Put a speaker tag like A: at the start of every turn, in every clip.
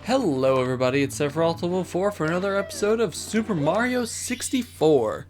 A: Hello everybody, it's Sephiroth4 for another episode of Super Mario 64.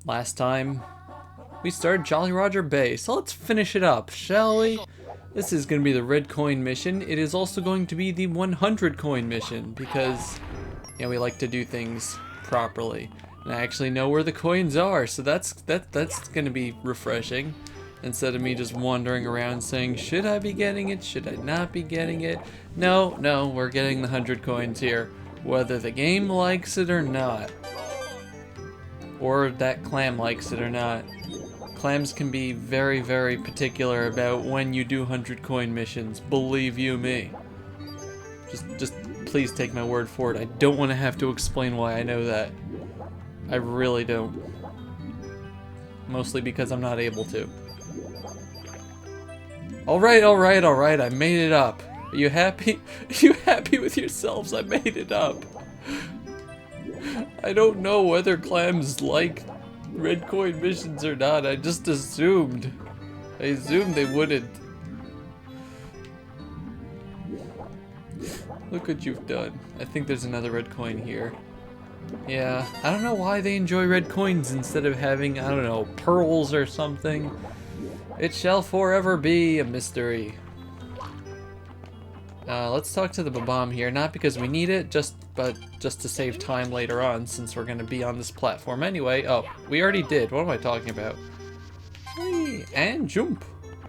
A: Last time, we started Jolly Roger Bay, so let's finish it up, shall we? This is going to be the red coin mission. It is also going to be the 100 coin mission, because, you know, we like to do things properly. And I actually know where the coins are, so that's going to be refreshing. Instead of me just wandering around saying, should I be getting it, should I not be getting it? No, we're getting the 100 coins here, whether the game likes it or not. Or that clam likes it or not. Clams can be very, very particular about when you do 100 coin missions, believe you me. Just please take my word for it. I don't want to have to explain why I know that. I really don't. Mostly because I'm not able to. Alright, I made it up. Are you happy? Are you happy with yourselves? I made it up. I don't know whether clams like red coin missions or not. I just assumed. I assumed they wouldn't. Look what you've done. I think there's another red coin here. Yeah, I don't know why they enjoy red coins instead of having, I don't know, pearls or something. It shall forever be a mystery. Let's talk to the Babam here, not because we need it, but just to save time later on, since we're going to be on this platform anyway. Oh, we already did. What am I talking about? Whee! And jump.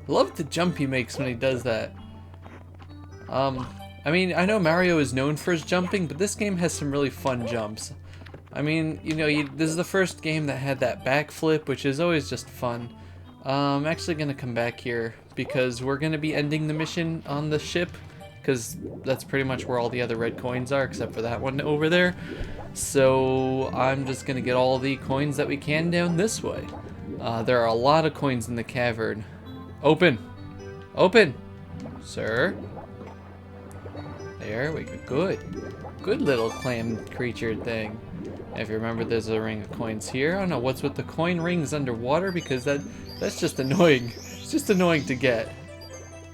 A: Love the jump he makes when he does that. I mean, I know Mario is known for his jumping, but this game has some really fun jumps. I mean, you know, this is the first game that had that backflip, which is always just fun. I'm actually going to come back here because we're going to be ending the mission on the ship, because that's pretty much where all the other red coins are, except for that one over there. So I'm just going to get all the coins that we can down this way. There are a lot of coins in the cavern. Open! Open! Sir? There we go. Good little clam creature thing. If you remember, there's a ring of coins here. I don't know what's with the coin rings underwater, because that's just annoying. It's just annoying to get.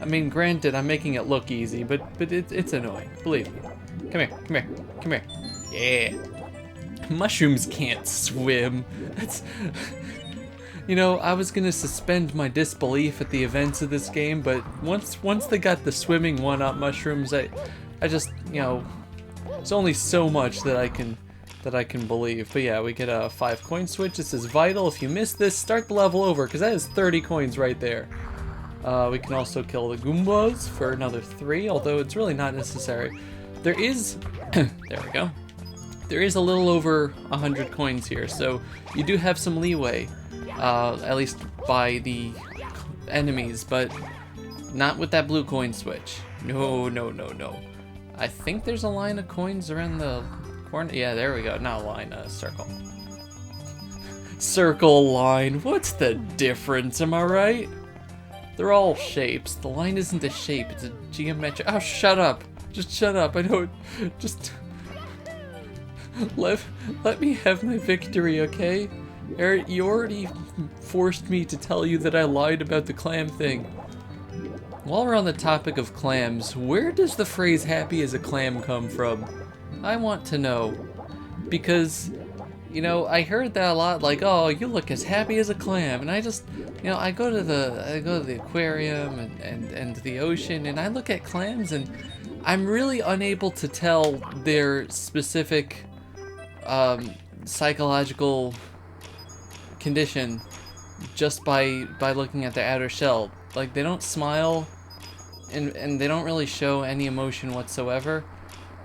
A: I mean, granted, I'm making it look easy, but it's annoying. Believe me. Come here. Yeah. Mushrooms can't swim. That's... You know, I was gonna suspend my disbelief at the events of this game, but once they got the swimming one-up mushrooms, I just, you know, there's only so much that I can believe. But yeah, we get a 5 coin switch. This is vital. If you miss this, start the level over, because that is 30 coins right there. We can also kill the Goombas for another 3, although it's really not necessary. There is, there we go. There is a little over 100 coins here, so you do have some leeway, at least by the enemies, but not with that blue coin switch. No. I think there's a line of coins around the corner. Yeah, there we go. Not a line, a circle. Circle, line. What's the difference? Am I right? They're all shapes. The line isn't a shape. It's a geometric. Oh, shut up. Just shut up. I know. Just let me have my victory, okay? Eric, you already forced me to tell you that I lied about the clam thing. While we're on the topic of clams, where does the phrase "happy as a clam" come from? I want to know, because, you know, I heard that a lot, like, oh, you look as happy as a clam, and I just, you know, I go to the aquarium and the ocean, and I look at clams, and I'm really unable to tell their specific psychological condition just by looking at their outer shell. Like, they don't smile, and they don't really show any emotion whatsoever.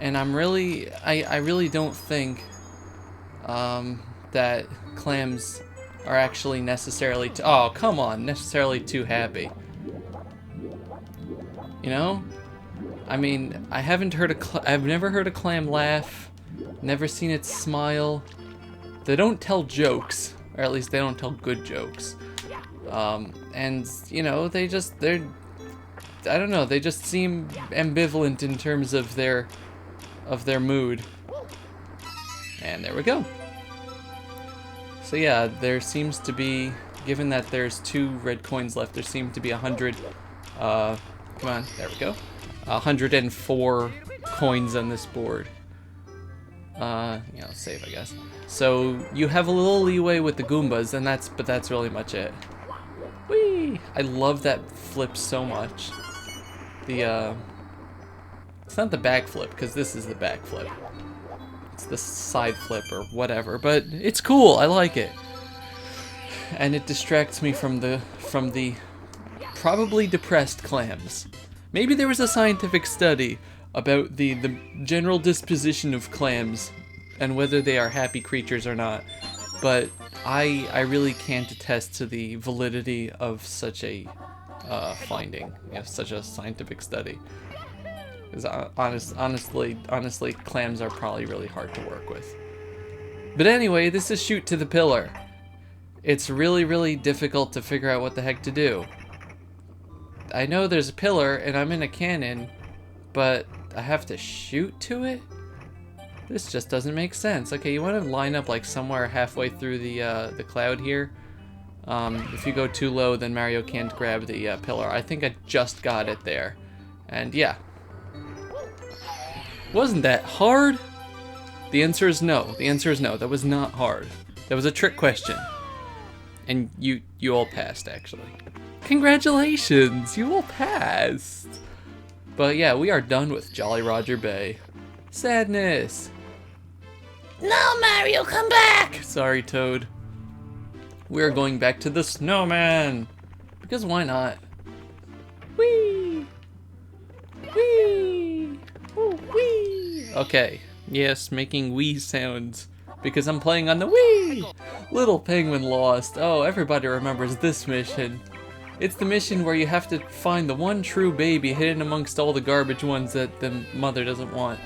A: And I really don't think that clams are actually necessarily necessarily too happy. You know? I mean, I've never heard a clam laugh, never seen it smile. They don't tell jokes, or at least they don't tell good jokes. And you know, I don't know, they just seem ambivalent in terms of their mood. And there we go. So yeah, there seems to be, given that there's 2 red coins left, there seem to be 100 come on, there we go. 104 coins on this board. Save, I guess. So you have a little leeway with the Goombas, and that's really much it. Whee! I love that flip so much. It's not the back flip, because this is the back flip. It's the side flip or whatever, but it's cool. I like it. And it distracts me from the probably depressed clams. Maybe there was a scientific study about the general disposition of clams and whether they are happy creatures or not, but I really can't attest to the validity of such a finding, such a scientific study. Because honestly, clams are probably really hard to work with. But anyway, this is shoot to the pillar. It's really, really difficult to figure out what the heck to do. I know there's a pillar and I'm in a cannon, but I have to shoot to it? This just doesn't make sense. Okay, you want to line up like somewhere halfway through the cloud here. If you go too low, then Mario can't grab the pillar. I think I just got it there. And yeah. Wasn't that hard? The answer is no. The answer is no. That was not hard. That was a trick question. And you all passed, actually. Congratulations! You all passed! But yeah, we are done with Jolly Roger Bay. Sadness! No, Mario, come back! Sorry, Toad. We are going back to the snowman! Because why not? Whee! Whee! Ooh, whee! Okay, yes, making wee sounds. Because I'm playing on the Wii! Little Penguin lost. Oh, everybody remembers this mission. It's the mission where you have to find the one true baby hidden amongst all the garbage ones that the mother doesn't want.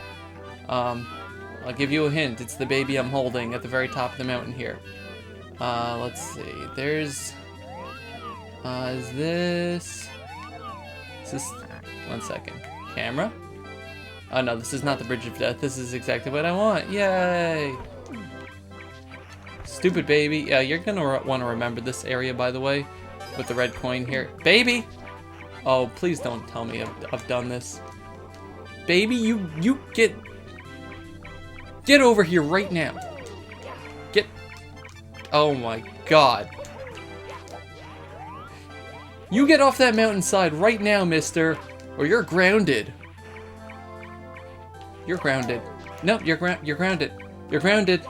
A: I'll give you a hint. It's the baby I'm holding at the very top of the mountain here. Let's see. There's... is this... One second. Camera? Oh no, this is not the Bridge of Death. This is exactly what I want. Yay! Stupid baby. Yeah, you're gonna want to remember this area, by the way, with the red coin here. Baby! Oh, please don't tell me I've done this. Baby, you get over here right now. Get... Oh my god. You get off that mountainside right now, mister, or you're grounded. You're grounded. No, you're grounded. You're grounded.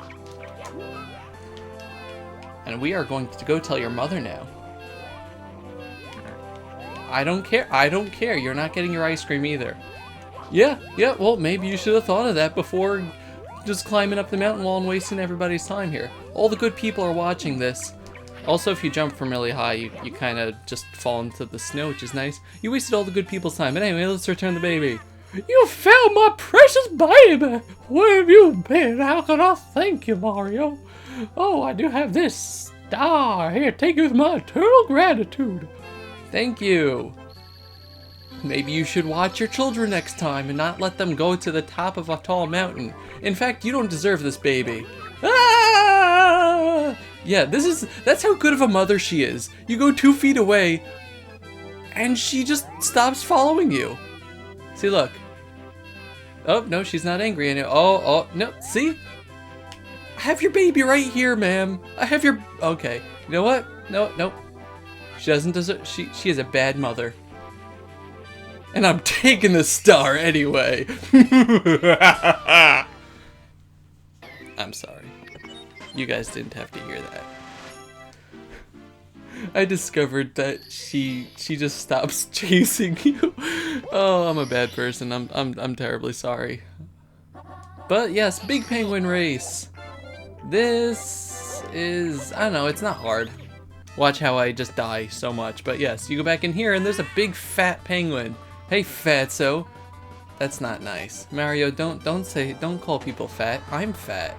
A: And we are going to go tell your mother now. I don't care. I don't care. You're not getting your ice cream either. Yeah, well, maybe you should have thought of that before just climbing up the mountain wall and wasting everybody's time here. All the good people are watching this. Also, if you jump from really high, you kind of just fall into the snow, which is nice. You wasted all the good people's time. But anyway, let's return the baby. You found my precious baby! Where have you been? How can I thank you, Mario? Oh, I do have this star. Here, take it with my eternal gratitude. Thank you. Maybe you should watch your children next time and not let them go to the top of a tall mountain. In fact, you don't deserve this baby. Ah! Yeah, that's how good of a mother she is. You go 2 feet away, and she just stops following you. See, look. Oh, no, she's not angry anymore. Oh, no, see? I have your baby right here, ma'am. I have your... Okay, you know what? No. She doesn't deserve... She is a bad mother. And I'm taking the star anyway. I'm sorry. You guys didn't have to hear that. I discovered that she just stops chasing you. Oh, I'm a bad person. I'm terribly sorry. But yes, Big Penguin Race. This is, I don't know, it's not hard. Watch how I just die so much. But yes, you go back in here and there's a big fat penguin. Hey, fatso. That's not nice. Mario, don't call people fat. I'm fat.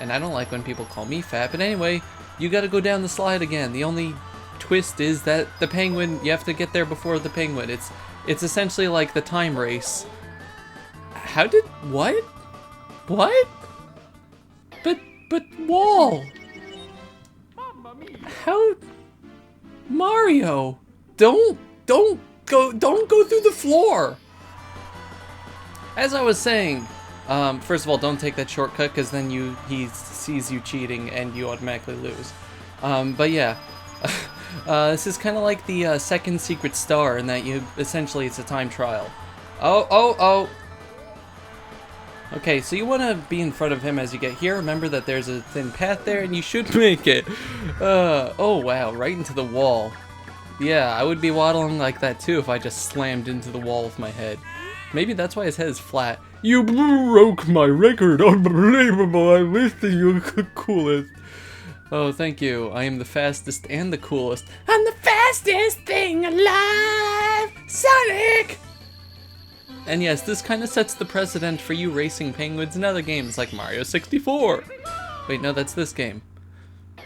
A: And I don't like when people call me fat. But anyway, you gotta go down the slide again. The only twist is that the penguin, you have to get there before the penguin. It's essentially like the time race. How did, what? What? But Wall. How? Mario, don't go through the floor. As I was saying, first of all, don't take that shortcut because then he sees you cheating and you automatically lose. But yeah, this is kind of like the second secret star in that essentially it's a time trial. Oh. Okay, so you want to be in front of him as you get here. Remember that there's a thin path there and you should make it. Oh wow, right into the wall. Yeah, I would be waddling like that too if I just slammed into the wall with my head. Maybe that's why his head is flat. You broke my record! Unbelievable! I wish that you were the coolest. Oh, thank you. I am the fastest and the coolest. I'm the fastest thing alive! Sonic! And yes, this kind of sets the precedent for you racing penguins in other games like Mario 64. Wait, no, that's this game.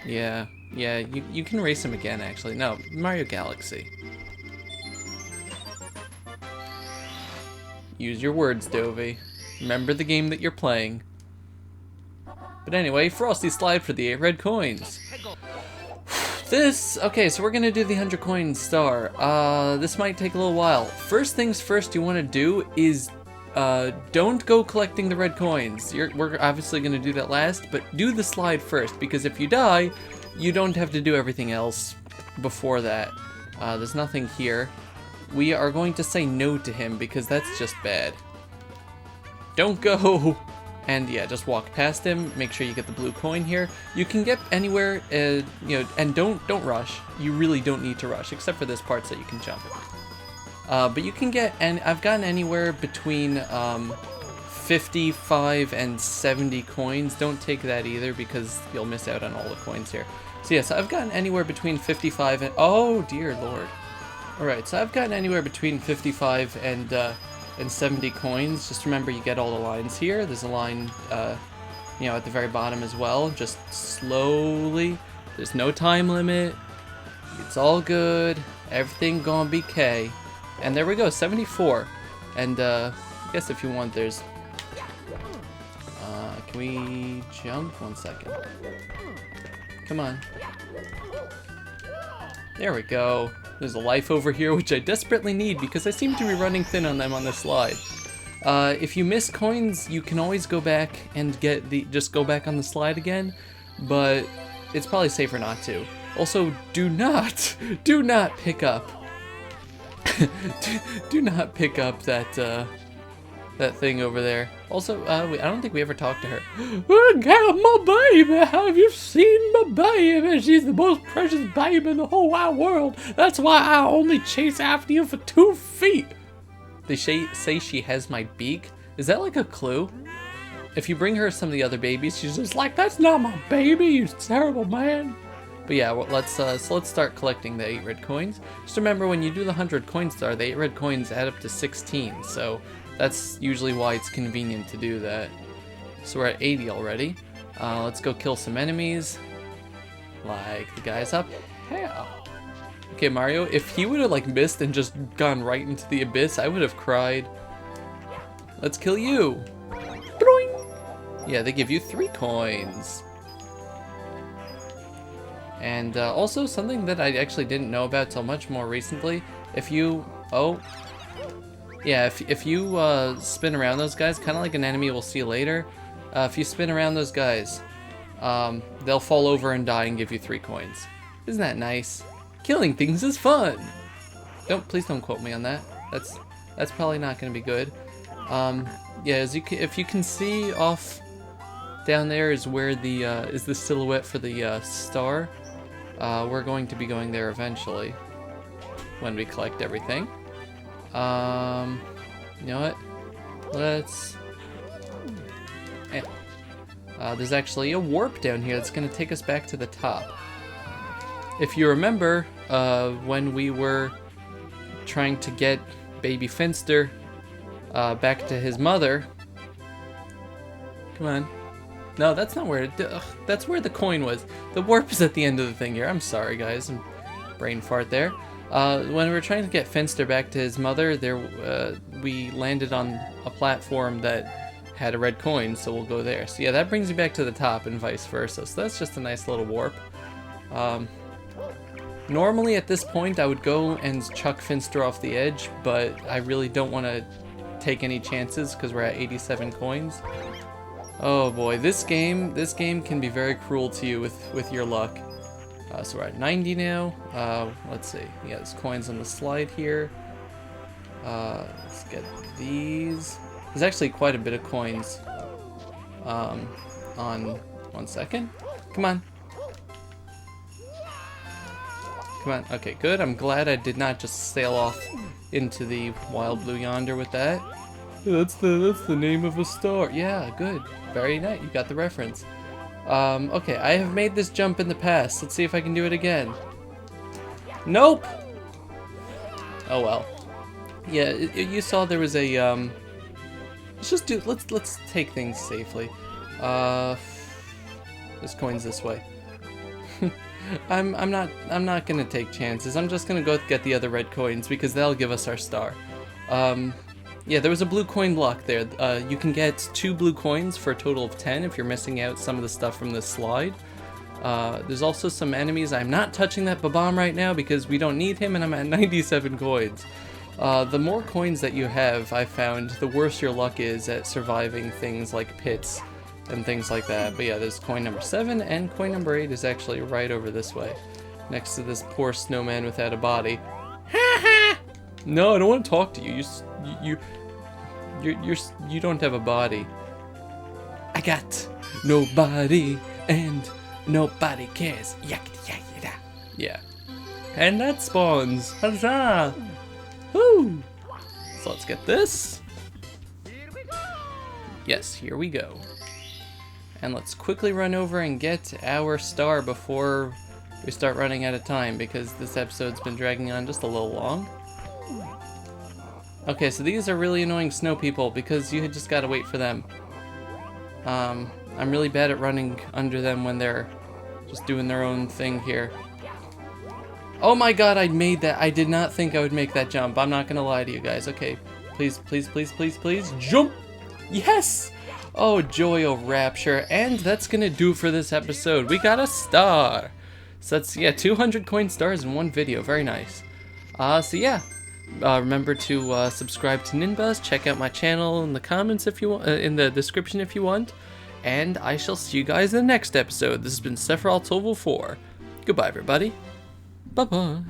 A: Yeah, you can race him again, actually. No, Mario Galaxy. Use your words, Dovey. Remember the game that you're playing. But anyway, Frosty Slide for the 8 red coins. Okay, so we're gonna do the 100 coin star. This might take a little while. First things first you wanna do is, don't go collecting the red coins. We're obviously gonna do that last, but do the slide first, because if you die, you don't have to do everything else before that. There's nothing here. We are going to say no to him because that's just bad. Don't go! And yeah, just walk past him, make sure you get the blue coin here. You can get anywhere, you know, and don't rush. You really don't need to rush, except for this part so you can jump. But you can get, and I've gotten anywhere between 55 and 70 coins. Don't take that either because you'll miss out on all the coins here. So yeah, so I've gotten anywhere between 55 and, oh dear lord. Alright, so I've gotten anywhere between 55 and 70 coins. Just remember you get all the lines here. There's a line, you know, at the very bottom as well. Just slowly. There's no time limit. It's all good. Everything gonna be K. And there we go, 74. And I guess if you want, there's... can we jump? 1 second. Come on. There we go. There's a life over here, which I desperately need because I seem to be running thin on them on this slide. If you miss coins, you can always go back and just go back on the slide again, but it's probably safer not to. Also, do not pick up, do not pick up that thing over there. Also, I don't think we ever talked to her. Look at my baby! Have you seen my baby? She's the most precious baby in the whole wide world. That's why I only chase after you for 2 feet. They say she has my beak? Is that like a clue? If you bring her some of the other babies, she's just like, that's not my baby, you terrible man. But yeah, well, let's start collecting the 8 red coins. Just remember, when you do the 100 coin star, the 8 red coins add up to 16, so that's usually why it's convenient to do that. So we're at 80 already. Let's go kill some enemies. Like the guys up here. Okay, Mario, if he would have like missed and just gone right into the abyss, I would have cried. Let's kill you. Boing! Yeah, they give you 3 coins. And also something that I actually didn't know about till much more recently. If you... Oh. Yeah, if you spin around those guys, kind of like an enemy we'll see later, if you spin around those guys, they'll fall over and die and give you 3 coins. Isn't that nice? Killing things is fun! Please don't quote me on that. That's probably not going to be good. Yeah, if you can see off down there is where is the silhouette for the star. We're going to be going there eventually when we collect everything. You know what? Let's... there's actually a warp down here that's going to take us back to the top. If you remember, when we were trying to get baby Finster back to his mother... Come on. No, that's not where that's where the coin was. The warp is at the end of the thing here. I'm sorry, guys. Brain fart there. When we were trying to get Finster back to his mother, we landed on a platform that had a red coin, so we'll go there. So yeah, that brings you back to the top and vice versa. So that's just a nice little warp. Normally at this point I would go and chuck Finster off the edge, but I really don't want to take any chances because we're at 87 coins. Oh boy, this game can be very cruel to you with your luck. So we're at 90 now. Let's see. Yeah, there's coins on the slide here. Let's get these. There's actually quite a bit of coins. On 1 second. Come on. Come on. Okay, good. I'm glad I did not just sail off into the wild blue yonder with that. That's the name of a star. Yeah, good. Very nice. You got the reference. Okay, I have made this jump in the past. Let's see if I can do it again. Nope. Oh well. Yeah, you saw there was a let's take things safely. There's coins this way. I'm not gonna take chances. I'm just gonna go get the other red coins because that'll give us our star. Yeah, there was a blue coin block there. You can get 2 blue coins for a total of 10 if you're missing out some of the stuff from this slide. There's also some enemies. I'm not touching that Babam right now because we don't need him and I'm at 97 coins. The more coins that you have, I found, the worse your luck is at surviving things like pits and things like that. But yeah, there's coin number 7 and coin number 8 is actually right over this way. Next to this poor snowman without a body. Ha ha! No, I don't want to talk to you. You don't have a body. I got nobody and nobody cares. Yeah. And that spawns. Huzzah! Woo! So let's get this. Yes, here we go. And let's quickly run over and get our star before we start running out of time because this episode's been dragging on just a little long. Okay, so these are really annoying snow people because you just gotta wait for them. I'm really bad at running under them when they're just doing their own thing here. Oh my god, I made that. I did not think I would make that jump. I'm not gonna lie to you guys. Okay, please, please, please, please, please, jump! Yes! Oh, joy, oh rapture. And that's gonna do it for this episode. We got a star! So that's, yeah, 200 coin stars in one video. Very nice. So yeah. Remember to subscribe to NinBuzz, check out my channel in the comments if you want, in the description if you want, and I shall see you guys in the next episode. This has been Sephiroth Toval 4. Goodbye, everybody. Bye-bye.